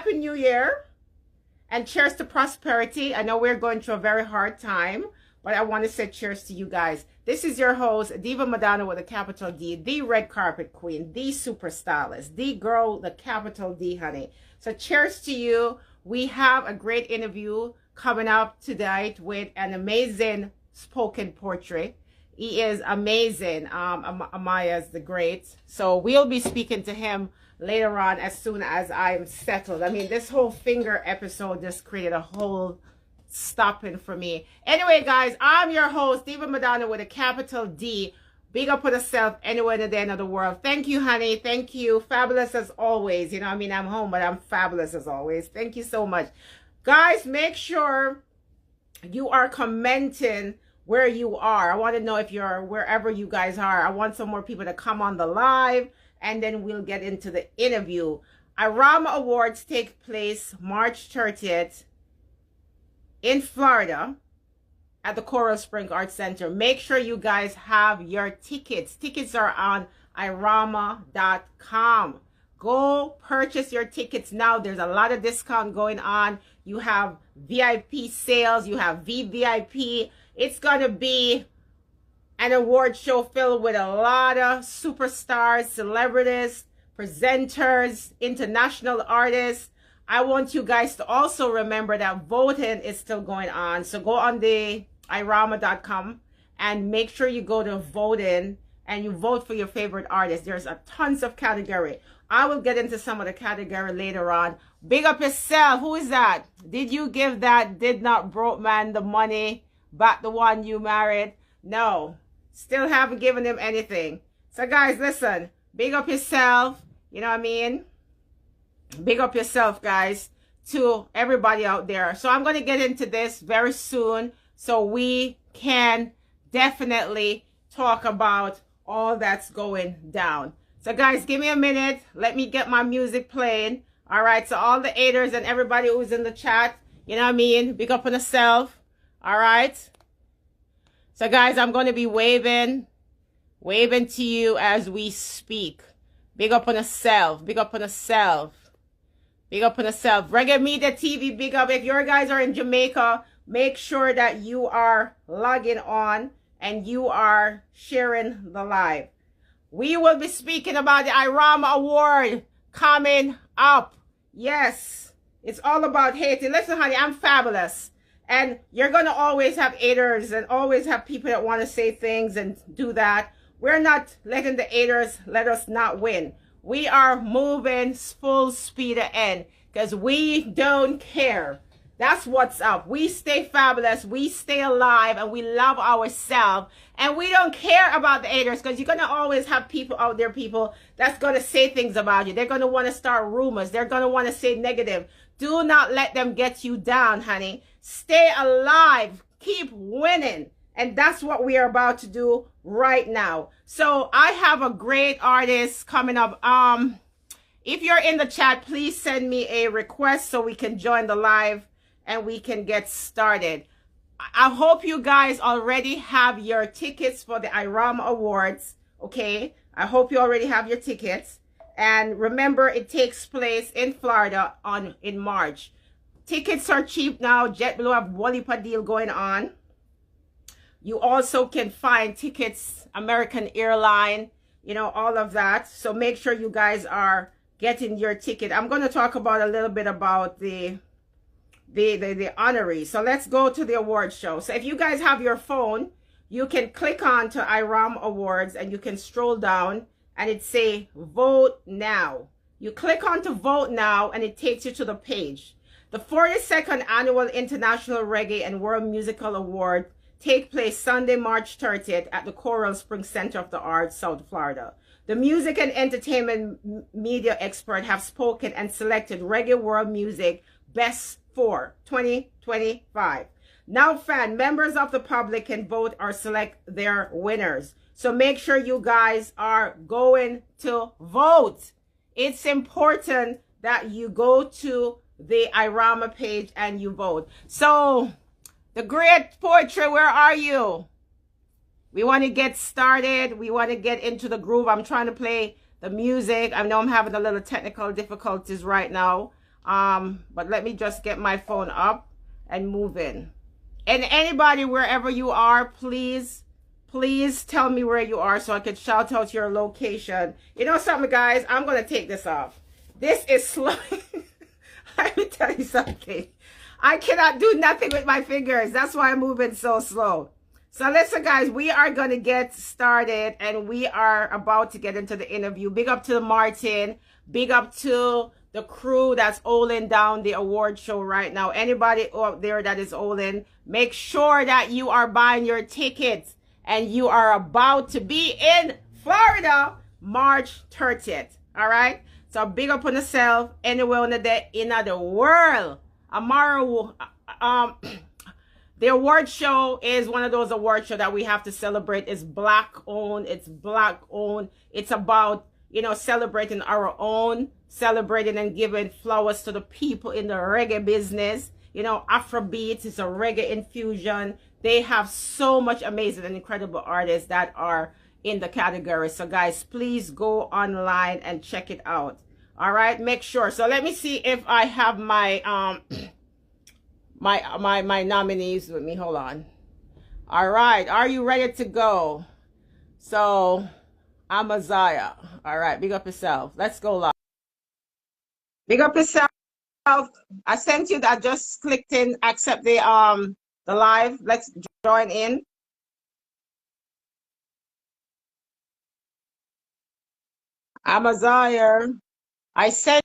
Happy New Year and cheers to prosperity. I know we're going through a very hard time, but I want to say cheers to you guys. This is your host, Diva Madonna with a capital D, the red carpet queen, the super stylist, the girl, the capital D, honey. So cheers to you. We have a great interview coming up tonight with an amazing spoken poetry. He is amazing, Amaziyah The Great. So we'll be speaking to him later on as soon as I'm settled. I mean, this whole finger episode just created a whole stopping for me. Anyway, guys, I'm your host, Diva Madonna with a capital D. Big up for yourself anywhere at the end of the world. Thank you, honey. Thank you. Fabulous as always. You know, I mean, I'm home, but I'm fabulous as always. Thank you so much. Guys, make sure you are commenting where you are. I want to know if you're wherever you guys are. I want some more people to come on the live, and then we'll get into the interview. IRAWMA Awards take place March 30th in Florida at the Coral Springs Arts Center. Make sure you guys have your tickets. Tickets are on IRAWMA.com. Go purchase your tickets now. There's a lot of discount going on. You have VIP sales. You have VVIP. It's going to be an award show filled with a lot of superstars, celebrities, presenters, international artists. I want you guys to also remember that voting is still going on. So go on the IRAWMA.com and make sure you go to voting and you vote for your favorite artist. There's a tons of category. I will get into some of the category later on. Big up yourself. Who is that? Did you give that did not broke man the money back, the one you married? No. Still haven't given him anything. So guys, listen. Big up yourself. You know what I mean? Big up yourself, guys, to everybody out there. So I'm going to get into this very soon so we can definitely talk about all that's going down. So guys, give me a minute. Let me get my music playing. All right. So all the haters and everybody who's in the chat, you know what I mean? Big up on yourself. All right. So guys, I'm going to be waving to you as we speak. Big up on yourself. Big up on yourself. Big up on yourself. Reggae Media TV, big up. If your guys are in Jamaica, make sure that you are logging on and you are sharing the live. We will be speaking about the IRAWMA Award coming up. Yes, it's all about Haiti. Listen, honey, I'm fabulous. And you're going to always have haters and always have people that want to say things and do that. We're not letting the haters let us not win. We are moving full speed ahead because we don't care. That's what's up. We stay fabulous. We stay alive and we love ourselves. And we don't care about the haters because you're going to always have people out there, people that's going to say things about you. They're going to want to start rumors. They're going to want to say negative. Do not let them get you down, honey. Stay alive. Keep winning. And that's what we are about to do right now. So I have a great artist coming up. If you're in the chat, please send me a request so we can join the live and we can get started. I hope you guys already have your tickets for the IRAWMA Awards. Okay. I hope you already have your tickets. And remember, it takes place in Florida in March. Tickets are cheap now. JetBlue have a heap of deal going on. You also can find tickets, American Airline, you know, all of that. So make sure you guys are getting your ticket. I'm going to talk about a little bit about the honorees. So let's go to the award show. So if you guys have your phone, you can click on to IRAWMA Awards and you can stroll down and it say vote now. You click on to vote now and it takes you to the page. The 42nd Annual International Reggae and World Musical Award take place Sunday, March 30th at the Coral Springs Center of the Arts, South Florida. The music and entertainment media experts have spoken and selected Reggae World Music Best for 2025. Now, members of the public can vote or select their winners. So make sure you guys are going to vote. It's important that you go to the IRAWMA page and you vote. So, the great poetry, where are you? We want to get started. We want to get into the groove. I'm trying to play the music. I know I'm having a little technical difficulties right now. But let me just get my phone up and move in. And anybody, wherever you are, please tell me where you are so I can shout out your location. You know something, guys? I'm going to take this off. This is slow. Let me tell you something. I cannot do nothing with my fingers. That's why I'm moving so slow. So listen, guys, we are going to get started and we are about to get into the interview. Big up to Martin. Big up to the crew that's holding down the award show right now. Anybody out there that is holding, make sure that you are buying your tickets and you are about to be in Florida March 30th. All right? So big up on yourself anywhere in the world. Amara, the award show is one of those award shows that we have to celebrate. It's black owned. It's black owned. It's about, you know, celebrating our own, celebrating and giving flowers to the people in the reggae business. You know, Afrobeat is a reggae infusion. They have so much amazing and incredible artists that are in the category. So guys, please go online and check it out. All right, make sure. So let me see if I have my my nominees with me. Hold on. All right, are you ready to go? So Amaziyah. All right, big up yourself. Let's go live. Big up yourself. I sent you that. Just clicked in, accept the live. Let's join in. Amaziyah, I sent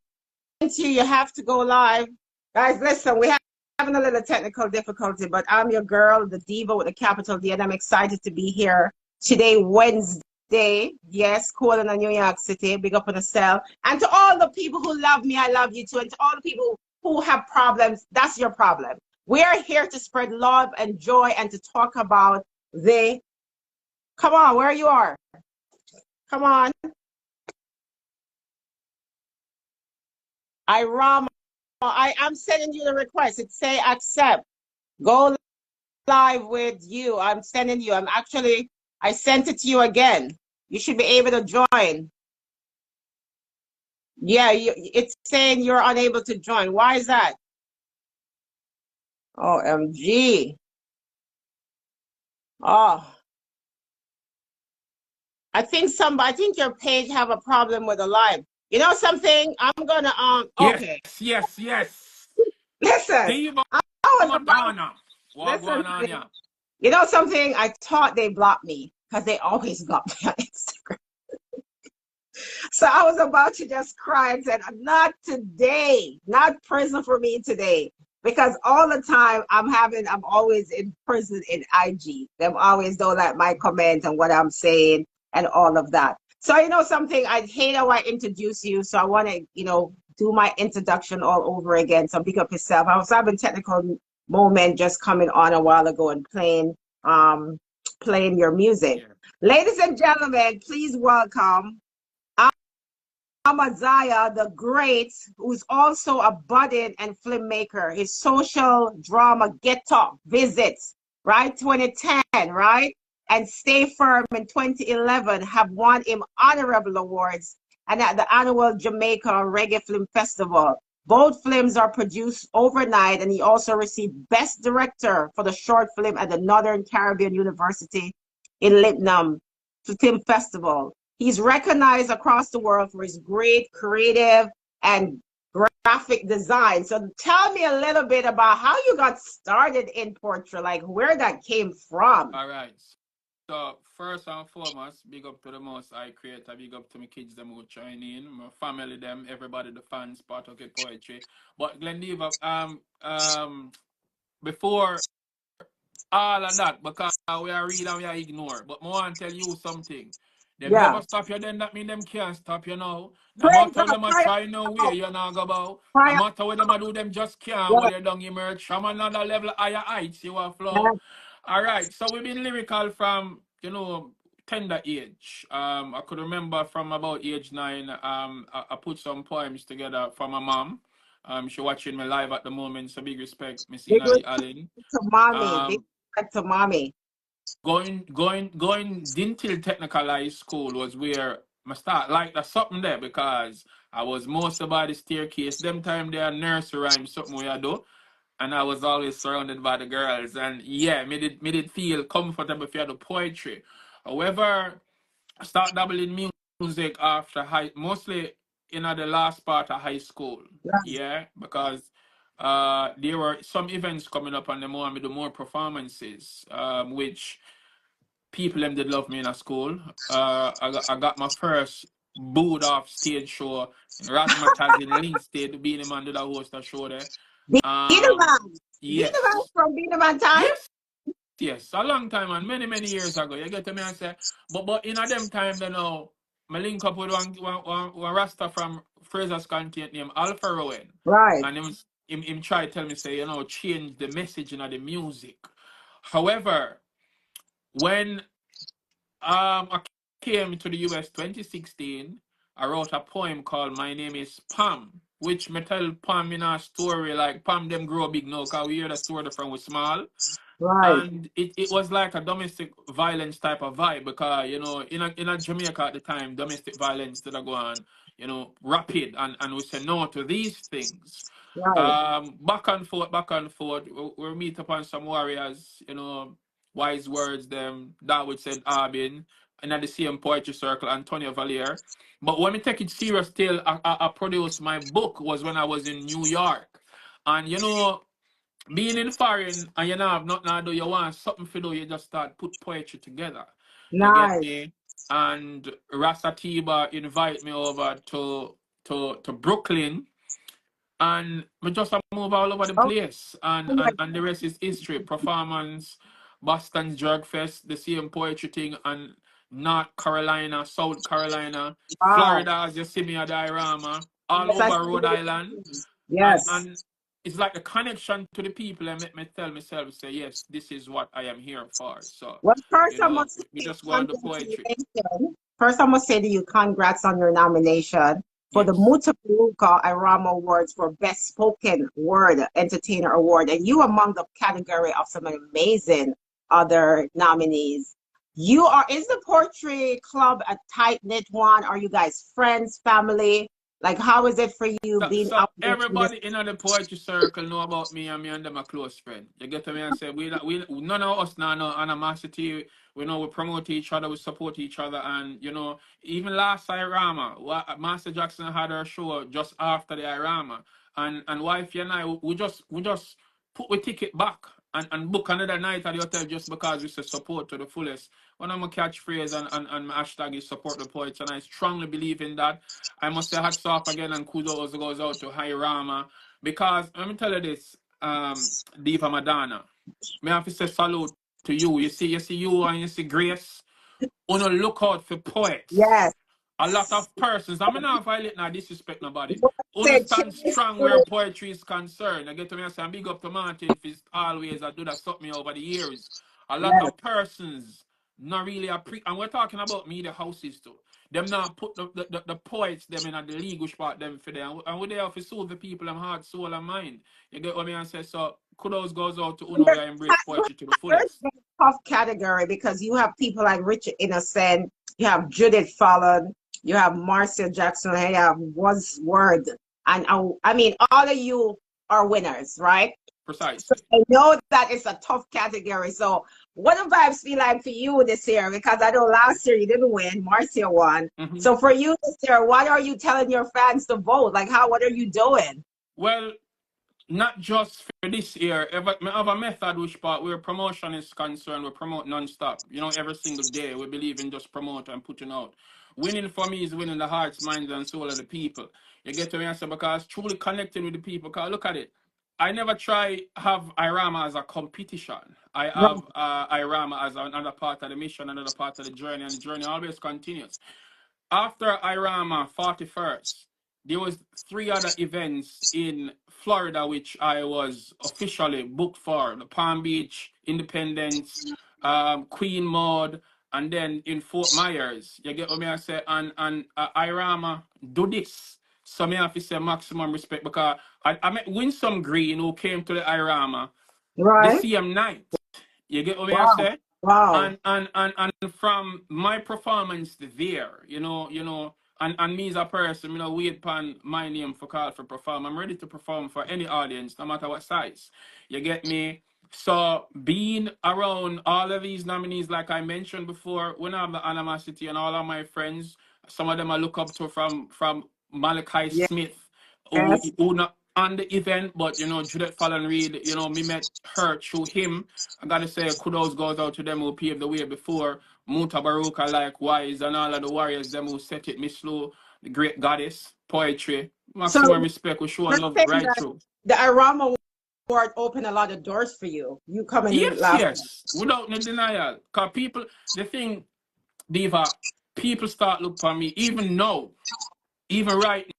you. You have to go live, guys. Listen, we have having a little technical difficulty, but I'm your girl, the diva with a capital D, and I'm excited to be here today, Wednesday. Yes, calling on New York City. Big up on the cell. And to all the people who love me, I love you too. And to all the people who have problems, that's your problem. We are here to spread love and joy and to talk about the, come on, where you are. Come on. IRAWMA. I'm sending you the request. It say accept. Go live with you. I'm sending you. I sent it to you again. You should be able to join. Yeah, it's saying you're unable to join. Why is that? OMG. Oh. I think your page have a problem with the live. You know something? I'm gonna okay. Yes. Listen. Diva Madonna. Listen. You know something? I thought they blocked me because they always block me on Instagram. So I was about to just cry and said, not today, not prison for me today. Because all the time I'm always in prison in IG. Them always don't like my comment and what I'm saying and all of that. So you know something, I hate how I introduce you. So I want to, you know, do my introduction all over again. So pick up yourself. I was having technical moment just coming on a while ago and playing your music. Yeah. Ladies and gentlemen, please welcome Amaziyah The Great, who's also a budding and filmmaker. His social drama Get Up, Visits, right, 2010, right, and Stay Firm in 2011 have won him honorable awards and at the annual Jamaica Reggae Film Festival. Both films are produced overnight, and he also received Best Director for the short film at the Northern Caribbean University in Litnum Film Festival. He's recognized across the world for his great creative and graphic design. So tell me a little bit about how you got started in portrait, like where that came from. All right. So first and foremost, big up to the most I creator, big up to my kids them who join in, my family them, everybody, the fans, part of the poetry. But Diva, before all of that, because we are read and we are ignore. But I want to tell you something. Them never stop you, then that mean them can't stop you now. No matter what them a try no way, you know go about. No matter what them a do, them just can't. When they don't emerge from another level higher heights, you will flow. All right, so we've been lyrical from, you know, tender age. I could remember from about age 9, I put some poems together for my mom. She watching me live at the moment, so big respect, Miss Ina Lee Allen. To mommy, big respect to mommy. Going until technical high school was where I start like there's something there, because I was mostly by the staircase. Them time they are nursery rhyme, something we I do. And I was always surrounded by the girls. And yeah, me did feel comfortable for the poetry. However, I start dabbling music after mostly in the last part of high school. Yes. Yeah, because there were some events coming up and the more me do more performances, which people them did love me in a school. I got my first booed off stage show. Razzmatazz in Linstead, the Beanie Man did a host a show there. Diva Yes. from Diva time. Yes. Yes, a long time and many years ago. You get to me and say, but in a them time, you know, I link up with one Rasta from Fraser's content named Alpha Rowan. Right. And him try to tell me, say, you know, change the message in the music. However, when I came to the US 2016, I wrote a poem called My Name is Pam, which me tell Pam in a story like Pam them grow big now, because we hear the story from we small. Right. And it was like a domestic violence type of vibe because, you know, in a Jamaica at the time, domestic violence did go on, you know, rapid, and we say no to these things. Right. Back and forth, we meet upon some warriors, you know, wise words, them, that would said Arbin, and at the same poetry circle, Antonio Valier. But when we take it serious till I produced my book was when I was in New York. And, you know, being in foreign and you don't have nothing to do, you want something to do, you just start put poetry together. You get Nice. me? And Rasta Tiba invite me over to Brooklyn, and we just move all over the Oh, place. And, my and the rest is history. Performance, Boston's Drug Fest, the same poetry thing, and North Carolina, South Carolina, wow. Florida, as you see me at the IRAWMA, all Yes, I over see Rhode Island. it. and Yes. and it's like a connection to the people and make me tell myself, say, yes, this is what I am here for. So, Well, you first I know, must we say just go on the poetry. congratulations. First, I must say to you, congrats on your nomination for the Yes. Mutapuruka IRAWMA Awards for Best Spoken Word Entertainer Award, and you among the category of some amazing other nominees. Is the Poetry Club a tight-knit one? Are you guys friends, family? Like, how is it for you being So out there in this? everybody in the poetry circle know about me and them a close friend. You get to me and say we none of us now know animosity. We know we promote each other, we support each other, and you know even last IRAWMA, Master Jackson had her show just after the IRAWMA, and wifey and I we just put the ticket back and book another night at the hotel just because we say support to the fullest. One of my catchphrase and my hashtag is support the poets, and I strongly believe in that. I must say hats off again and kudos goes out to IRAWMA, because let me tell you this, Diva Madonna. May I have to say salute to you. You see you and you see Grace. Wanna look out for poets. Yes. A lot of persons. I mean not violate nor disrespect nobody. What I said, Understand strong where poetry is concerned. I get to me and say big up to Martin for always I do that something me over the years. A lot yes. of persons not really and we're talking about media houses too. Them not put the poets them in the league which part them for them. And we there for solve the people them heart, soul and mind. You get what me and say? So kudos goes out to Uno where embrace poetry to the fullest. It's a tough category because you have people like Richard Innocent, you have Judith Fallon, you have Marcia Jackson, you have Was Word, and I mean, all of you are winners, right? So Precisely. I know that it's a tough category. So what do vibes feel like for you this year? Because I know last year you didn't win, Marcia won. Mm-hmm. So for you this year, what are you telling your fans to vote? Like, what are you doing? Well, not just for this year. I have a method which part where promotion is concerned, we promote non-stop. You know, every single day we believe in just promote and putting out. Winning for me is winning the hearts, minds, and soul of the people. You get to me answer because truly connecting with the people. Because look at it. I never try have IRAWMA as a competition. I Right. have IRAWMA as another part of the mission, another part of the journey, and the journey always continues. After IRAWMA 41st, there was 3 other events in Florida which I was officially booked for: the Palm Beach, Independence, Queen Maud, and then in Fort Myers. You get what me I say? And IRAWMA do this. So me have to say maximum respect because I met Winsome Green who came to the IRAWMA the Right. same night. You get what me I Wow. say? Wow. And from my performance there, And me as a person, you know, wait upon my name for call for perform. I'm ready to perform for any audience, no matter what size. You get me? So being around all of these nominees, like I mentioned before, when I have the animosity and all of my friends, some of them I look up to from Malachi Smith, Yes. who not on the event, but you know, Judith Fallon Reed, you know, me met her through him. I gotta say kudos goes out to them who paved the way before. Muta Baruka likewise, and all of the warriors, them who set it, Miss Slow, the great goddess, poetry, So maximum respect, we show you're love saying right that through. the IRAWMA award opened a lot of doors for you. You coming in Yes, last. yes, without no denial. Because people, the thing, Diva, people start look for me, even now, even right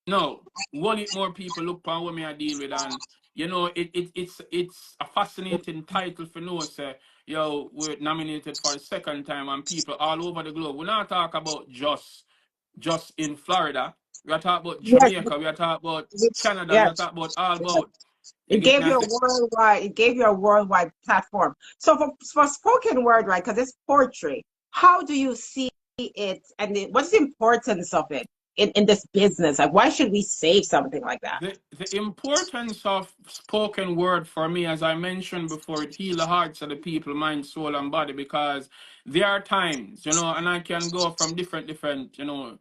now, one it more people look for what me I deal with, and you know, it's a fascinating title for no say, yo, we're nominated for the second time, and people all over the globe. We're not talking about just in Florida. We are talking about Yes. Jamaica. We are talking about Canada. We are Yes. talking about all about. You It get me? gave I you a say, worldwide. It gave you a worldwide platform. So for spoken word, right? Because it's poetry. How do you see it, and what's the importance of it in this business? Like, why should we save something like that? the importance of spoken word for me, as I mentioned before, it heal the hearts of the people, mind, soul, and body, because there are times, you know, and I can go from different, you know,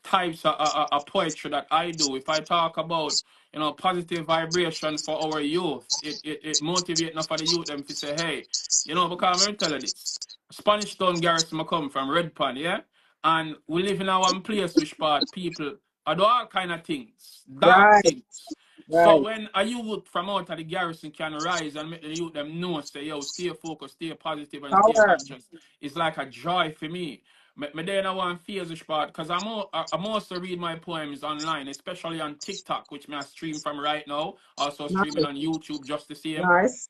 types of poetry that I do. If I talk about, you know, positive vibration for our youth, it motivates enough for the youth them to say, hey, you know, because I'm going to tell you this. Spanish Town Garrison I come from, Red Pan, yeah? And we live in our one place which part people I do all kind of things, dark Right. things. So Right. when a youth from out of the garrison can rise and make the youth them know, say, yo, stay focused, stay positive, and stay Power. conscious, it's like a joy for me. Me then I want phase this part because I'm also read my poems online, especially on TikTok, which me I stream from right now. Also streaming Nice. on YouTube just the same. Nice.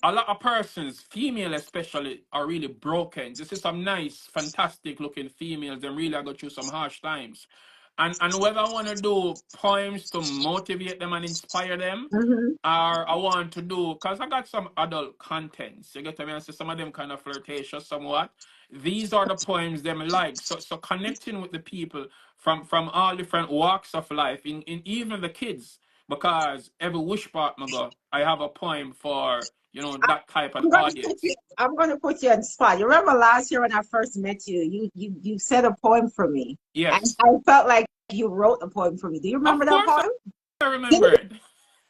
A lot of persons, female especially, are really broken. This is some nice, fantastic looking females. They really go through some harsh times. And whether I want to do poems to motivate them and inspire them, Mm-hmm. or I want to do, because I got some adult contents. You get what I mean? So some of them kind of flirtatious somewhat. These are the poems them like. So connecting with the people from all different walks of life, in even the kids, because every wish part I go, I have a poem for, you know, that type of audience. I'm gonna put you on the spot. You remember last year when I first met you, you said a poem for me. And Yes. I felt like you wrote a poem for me. Do you remember Of that course poem? I Can remember you it.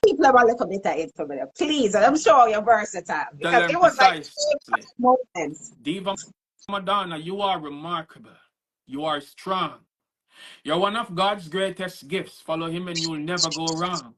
people have a little bit of it for me? Please, and I'm sure you're versatile Tell because them it was like precisely. moments. Diva Madonna, you are remarkable. You are strong. You're one of God's greatest gifts. Follow him and you'll never go wrong.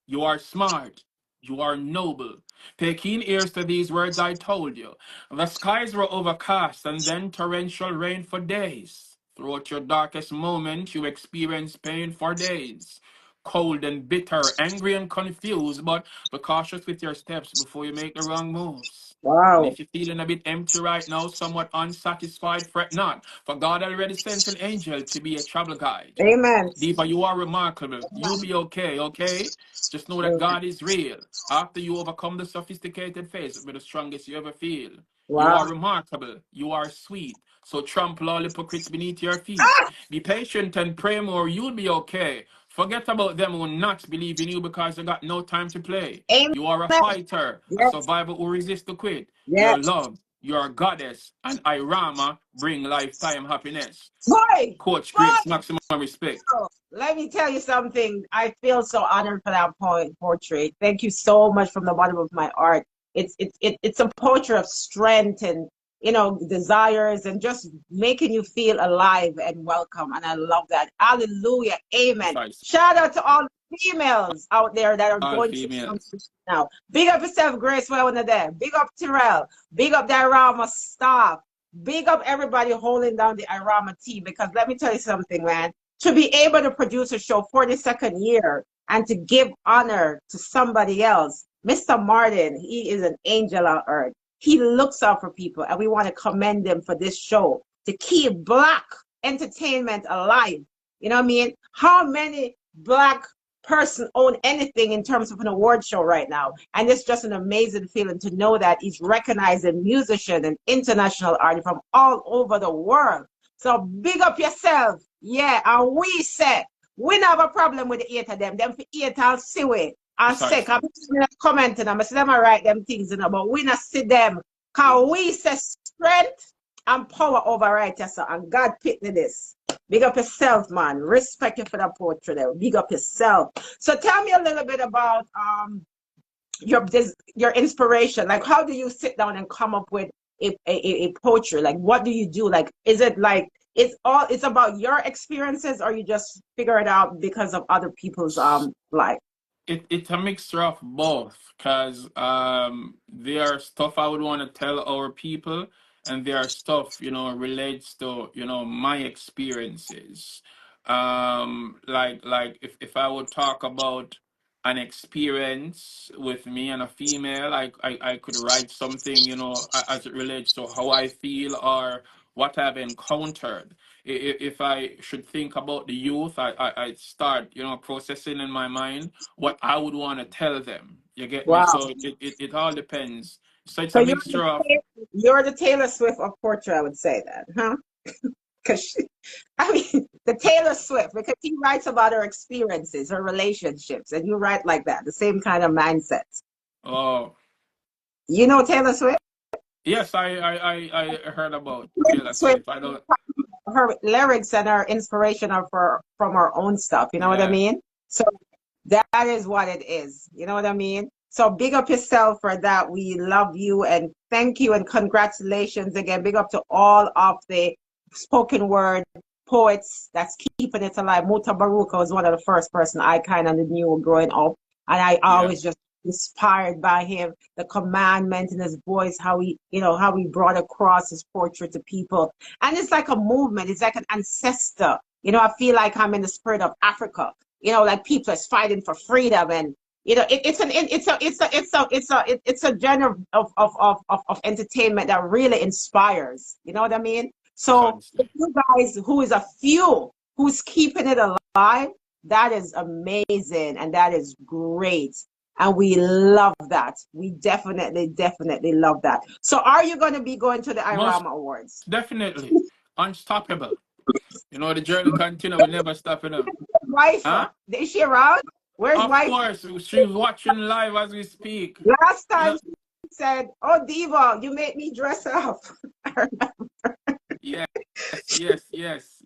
You are smart. You are noble. Pay keen ears to these words I told you. The skies were overcast and then torrential rain for days. Throughout your darkest moment, you experienced pain for days. Cold and bitter, angry and confused, but be cautious with your steps before you make the wrong moves. And Wow. if you're feeling a bit empty right now, somewhat unsatisfied, fret not, for God already sent an angel to be a travel guide. Amen. Diva, you are remarkable. You'll be okay, okay? Just know that Amen. God is real. After you overcome the sophisticated phase, it'll be the strongest you ever feel. You Wow. are remarkable. You are sweet. So trample all hypocrites beneath your feet. Be patient and pray more. You'll be okay. Forget about them who not believe in you because they got no time to play. Amen. You are a fighter, a Yes. survivor who resists to quit. You're Yes. loved. You're a goddess. And IRAWMA bring lifetime happiness. Boy. Coach Grapes, Boy. maximum respect. Let me tell you something. I feel so honored for that portrait. Thank you so much from the bottom of my heart. It's a portrait of strength and desires and just making you feel alive and welcome. And I love that. Hallelujah. Amen. Precise. Shout out to all the females out there that are All going through females. something now. Big up yourself, Grace, well under there. Big up Terrell. Big up the IRAWMA staff. Big up everybody holding down the IRAWMA team, because let me tell you something, man. To be able to produce a show for the second year and to give honor to somebody else, Mr. Martin, he is an angel on earth. He looks out for people, and we want to commend him for this show to keep Black entertainment alive. You know what I mean? How many Black person own anything in terms of an award show right now? And it's just an amazing feeling to know that he's recognized a musician and international artist from all over the world. So big up yourself. Yeah, and we say, we don't have a problem with the eight of them. Them for eight, I'll see we. I'll say, Precisely. I'm commenting, I'm see them I write them things, but we not see them. Because we say strength and power override yourself. And God picked me this. Big up yourself, man. Respect you for that poetry there. Big up yourself. So tell me a little bit about your inspiration. Like, how do you sit down and come up with a poetry? Like, what do you do? Like, is it like it's about your experiences, or you just figure it out because of other people's life? It's a mixture of both, because there are stuff I would want to tell our people, and there are stuff, relates to, my experiences. Like if I would talk about an experience with me and a female, I could write something, as it relates to how I feel or what I've encountered. If I should think about the youth, I start, processing in my mind what I would want to tell them. You get me? Wow. So it all depends. So it's So a mixture of. you're the Taylor Swift of poetry, I would say that, huh? Because I mean, the Taylor Swift, because she writes about her experiences, her relationships, and you write like that, the same kind of mindset. Oh, You know Taylor Swift? yes, I heard about Taylor Swift, Swift. I don't. her lyrics and her inspiration are from her own stuff. You know what I Yeah. mean? So that is what it is. You know what I mean? So big up yourself for that. We love you and thank you and congratulations again. Big up to all of the spoken word poets that's keeping it alive. Muta Baruka was one of the first person I kind of knew growing up. And I Yeah. always just inspired by him, the commandment in his voice, how he brought across his portrait to people. And it's like a movement, it's like an ancestor. I feel like I'm in the spirit of Africa. Like people is fighting for freedom, and it's a genre of entertainment that really inspires. You know what I mean? So Precisely. you guys, who is a few who's keeping it alive, that is amazing and that is great. And we love that. We definitely love that. So are you going to be going to the Most IRAWMA Awards? definitely. Unstoppable. The journey continue. We never stop, Wife, Huh? is she around? Where's Of wife? course, she's watching live as we speak. Last You time know, she said, "Oh, Diva, you made me dress up." yes,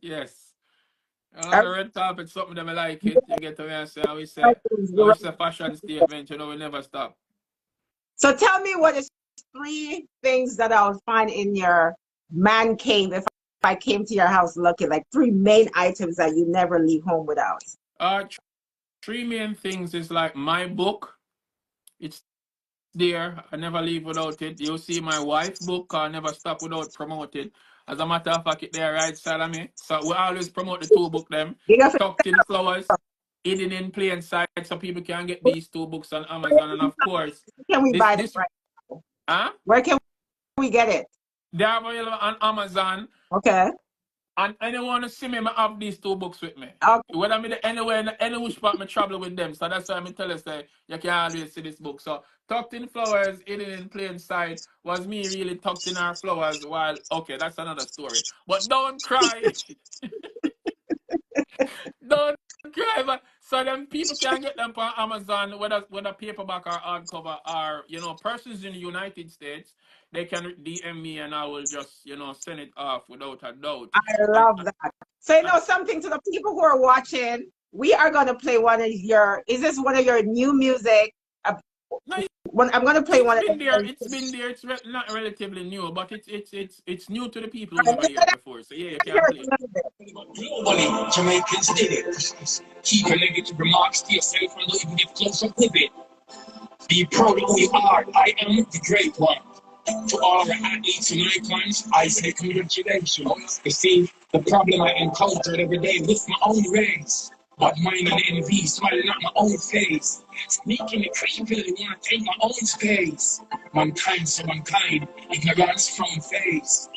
yes. On the red carpet, something that I like it. You get to me and say, I we say fashion statement, we never stop. So tell me, what is three things that I'll find in your man cave if I came to your house looking, like three main items that you never leave home without? Uh, three main things is like my book. It's there. I never leave without it. You'll see my wife book. I never stop without promoting. As a matter of fact, it there right side of me. So we always promote the two book them. You got Tucked in flowers, hidden in plain sight, so people can get these two books on Amazon. And of course, can we buy them this right now? huh? Where can we get it? They are available on Amazon. Okay. And anyone to see me, I have these two books with me. Okay. Whether I'm anywhere, any which part I travel with them. So that's why I tell us that you can always see this book. So tucked in flowers, hidden in plain sight, was me really tucked in our flowers while okay, that's another story. But don't cry. Don't cry. So then people can get them on Amazon, whether paperback or hardcover, or persons in the United States, they can DM me and I will just send it off without a doubt. I And, love that. So something to the people who are watching, we are going to play is this one of your new music? no, I'm going to play it's one of been there. them. It's been there. It's not relatively new, but it's new to the people who never hear it before. So yeah, you can play it. Globally, Jamaicans did it. Keep your negative remarks to yourself and don't even get close up with it. Be proud of who you are. I am the great one. To all our athletes and icons, I say congratulations. You see, the problem I encountered every day with my own race. But mine and envy, smiling at my own face. Sneaking and creepily wanna take my own space. Mankind, so mankind, ignorance from face.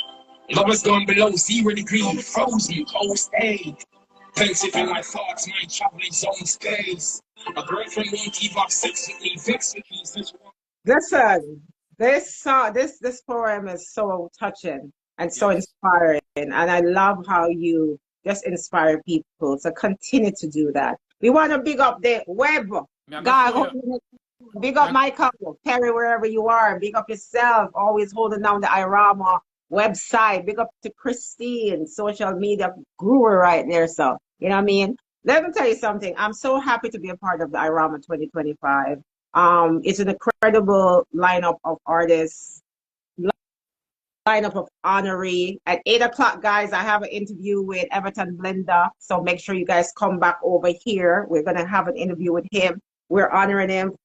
Lovers gone below 0 degrees, frozen, cold stayed. Pensive in my thoughts, my traveling zone space. My girlfriend won't keep up sex with me, vex with me, such Listen, this poem is so touching. and so inspiring. And I love how you just inspire people. So continue to do that. We want to big up the web. God, big up Michael, Perry, wherever you are. Big up yourself. Always holding down the IRAWMA website. Big up to Christine, social media guru right there. So, you know what I mean? Let me tell you something. I'm so happy to be a part of the IRAWMA 2025. It's an incredible lineup of artists, lineup of honoree. At 8 o'clock, guys, I have an interview with Everton Blender. So make sure you guys come back over here. We're going to have an interview with him. We're honoring him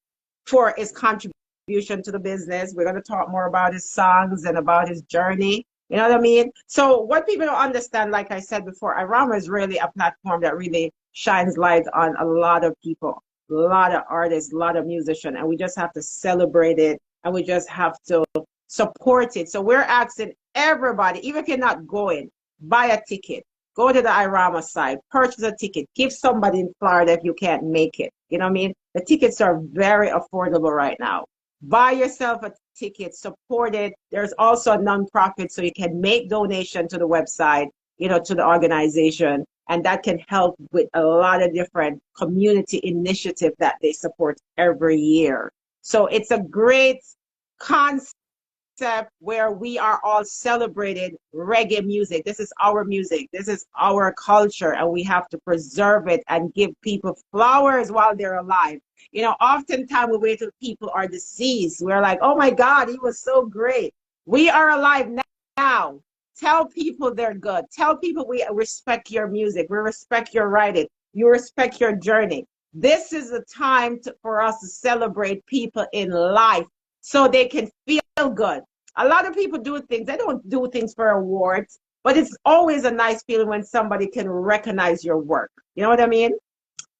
for his contribution to the business. We're going to talk more about his songs and about his journey. You know what I mean? So what people don't understand, like I said before, IRAWMA is really a platform that really shines light on a lot of people, a lot of artists, a lot of musicians, and we just have to celebrate it, and we just have to support it. So we're asking everybody, even if you're not going, buy a ticket. Go to the IRAWMA site, purchase a ticket, give somebody in Florida if you can't make it. You know what I mean? The tickets are very affordable right now. Buy yourself a ticket, support it. There's also a nonprofit, so you can make donation to the website, you know, to the organization, and that can help with a lot of different community initiatives that they support every year. So it's a great concept where we are all celebrated reggae music. This is our music. This is our culture, and we have to preserve it and give people flowers while they're alive. You know, oftentimes we wait till people are deceased. We're like, oh my God, he was so great. We are alive now. Tell people they're good. Tell people we respect your music. We respect your writing. You respect your journey. This is the time for us to celebrate people in life so they can feel good. A lot of people do things. They don't do things for awards, but it's always a nice feeling when somebody can recognize your work. You know what I mean?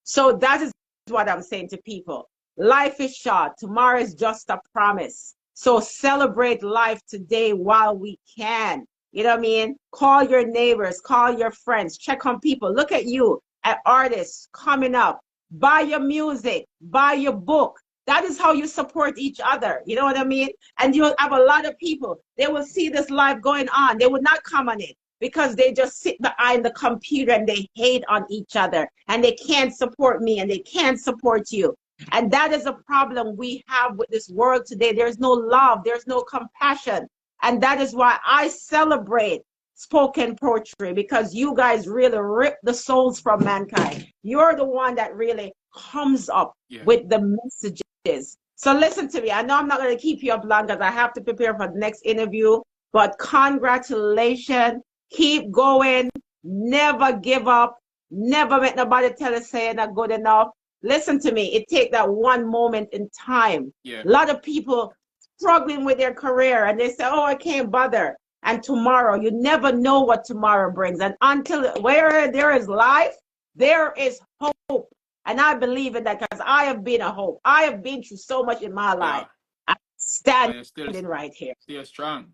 So that is what I'm saying to people. Life is short. Tomorrow is just a promise. So celebrate life today while we can. You know what I mean? Call your neighbors, call your friends, check on people. Look at you, at artists coming up. Buy your music, buy your book. That is how you support each other. You know what I mean? And you'll have a lot of people. They will see this live going on. They will not come on it because they just sit behind the computer and they hate on each other. And they can't support me and they can't support you. And that is a problem we have with this world today. There's no love. There's no compassion. And that is why I celebrate spoken poetry, because you guys really rip the souls from mankind. You're the one that really comes up with the messages. So listen to me. I know I'm not going to keep you up long because I have to prepare for the next interview, but congratulations. Keep going. Never give up. Never let nobody tell us saying not good enough. Listen to me. It takes that one moment in time. A lot of people struggling with their career and they say, oh, I can't bother. And tomorrow, you never know what tomorrow brings. And until where there is life, there is hope. And I believe in that because I have been a hope. I have been through so much in my life. I'm standing right here. Still strong.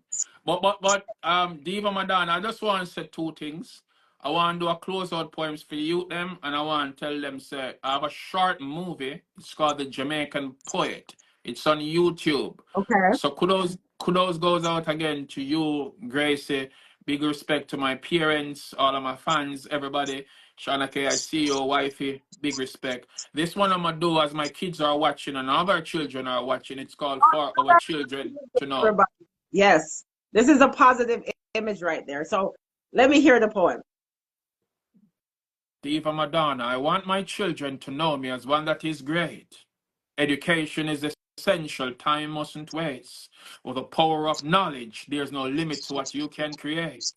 But Diva Madonna, I just want to say two things. I want to do a closeout poems for you them, and I want to tell them, say, I have a short movie. It's called The Jamaican Poet. It's on YouTube. Okay. So kudos goes out again to you, Gracie. Big respect to my parents, all of my fans, everybody. Shana K, I see you, wifey. Big respect. This one I'm gonna do as my kids are watching and other children are watching. It's called For Our Children to Know. Yes. This is a positive image right there. So let me hear the poem. Diva Madonna, I want my children to know me as one that is great. Education is essential, time mustn't waste. With the power of knowledge, there's no limit to what you can create.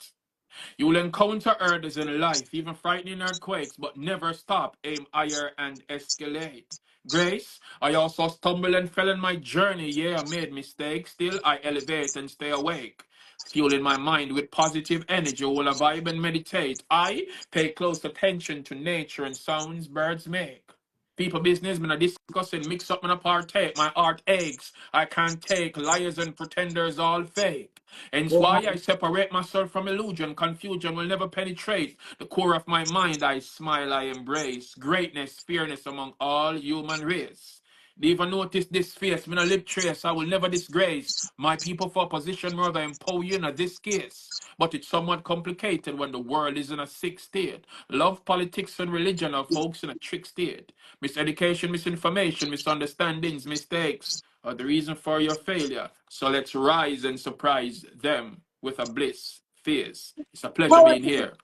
You will encounter hurdles in life, even frightening earthquakes, but never stop, aim higher and escalate. Grace, I also stumbled and fell in my journey, yeah, I made mistakes, still I elevate and stay awake. Fueling my mind with positive energy while I vibe and meditate. I pay close attention to nature and sounds birds make. People business, man, I discussing, mix up, man, I partake. My heart aches. I can't take liars and pretenders all fake. Hence why I separate myself from illusion. Confusion will never penetrate. The core of my mind, I smile, I embrace. Greatness, fairness among all human race. Leave a notice this face. Me no lip trace. I will never disgrace my people for position rather empower you in this case. But it's somewhat complicated when the world is in a sick state. Love, politics, and religion are folks in a trick state. Miseducation, misinformation, misunderstandings, mistakes are the reason for your failure. So let's rise and surprise them with a bliss fierce. It's a pleasure being here.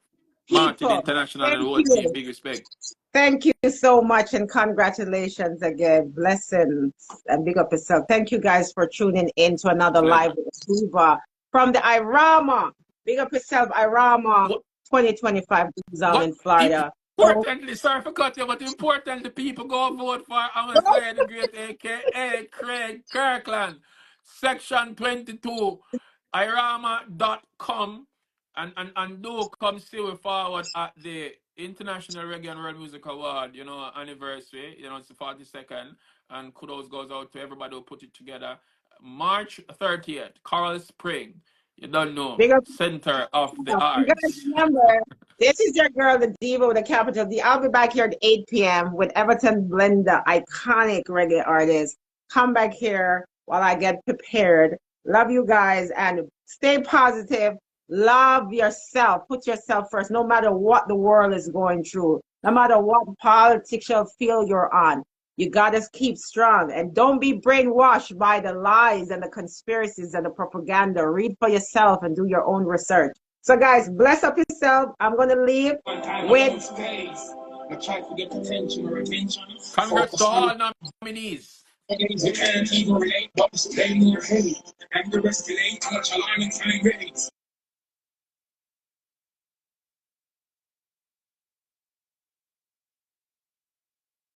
Martin People, International and the thank whole team. you. Big respect. Thank you so much and congratulations again. Blessings and big up yourself. Thank you guys for tuning in to another live with Diva from the IRAWMA. Big up yourself, IRAWMA 2025 in Florida. Importantly, sorry for cutting you, but importantly, people go vote for Amaziyah The Great, aka Craig Kirkland. Section 22, IRAWMA.com. And do come see we forward at the International Reggae and World Music Award, you know, anniversary. You know, it's the 42nd. And kudos goes out to everybody who put it together. March 30th, Coral Spring. You don't know. Center of the Arts. You guys remember, this is your girl, the Diva with a capital D. I'll be back here at 8 p.m. with Everton Blender, iconic reggae artist. Come back here while I get prepared. Love you guys and stay positive. Love yourself. Put yourself first, no matter what the world is going through, no matter what political field you're on. You got to keep strong and don't be brainwashed by the lies and the conspiracies and the propaganda. Read for yourself and do your own research. So, guys, bless up yourself. I'm going to leave with... Congrats to all nominees. You can't even relate, but stay more heavy. And the rest of the much alarming time rates.